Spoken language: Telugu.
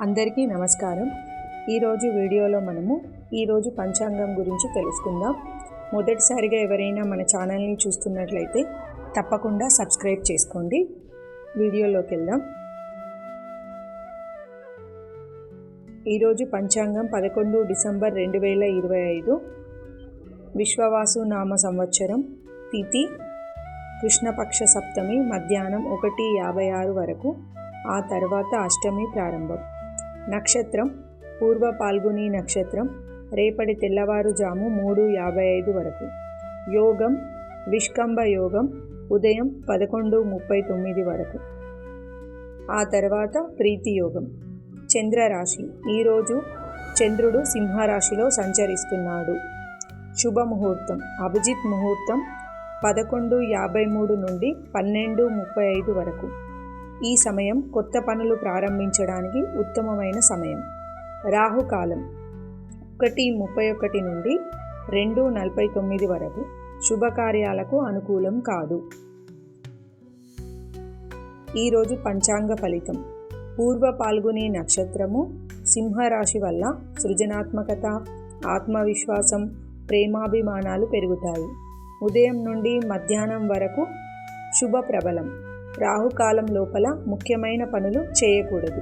అందరికీ నమస్కారం. ఈరోజు వీడియోలో మనము ఈరోజు పంచాంగం గురించి తెలుసుకుందాం. మొదటిసారిగా ఎవరైనా మన ఛానల్ని చూస్తున్నట్లయితే తప్పకుండా సబ్స్క్రైబ్ చేసుకోండి. వీడియోలోకి వెళ్దాం. ఈరోజు పంచాంగం 11 డిసెంబర్ 2025, విశ్వవాసు నామ సంవత్సరం, తిథి కృష్ణపక్ష సప్తమి మధ్యాహ్నం 1:56 వరకు, ఆ తర్వాత అష్టమి ప్రారంభం. నక్షత్రం పూర్వ పాల్గుని నక్షత్రం, రేపటి తెల్లవారుజాము 3:55 వరకు. యోగం విష్కంభ యోగం, ఉదయం 11:39 వరకు, ఆ తర్వాత ప్రీతి యోగం. చంద్రరాశి, ఈరోజు చంద్రుడు సింహరాశిలో సంచరిస్తున్నాడు. శుభముహూర్తం అభిజిత్ ముహూర్తం 11:53 నుండి 12:35 వరకు. ఈ సమయం కొత్త పనులు ప్రారంభించడానికి ఉత్తమమైన సమయం. రాహుకాలం 1:31 నుండి 2:49 వరకు. శుభకార్యాలకు అనుకూలం కాదు. ఈరోజు పంచాంగ ఫలితం. పూర్వ పాల్గుని నక్షత్రము సింహరాశి వల్ల సృజనాత్మకత, ఆత్మవిశ్వాసం, ప్రేమాభిమానాలు పెరుగుతాయి. ఉదయం నుండి మధ్యాహ్నం వరకు శుభ ప్రబలం. రాహుకాలం లోపల ముఖ్యమైన పనులు చేయకూడదు.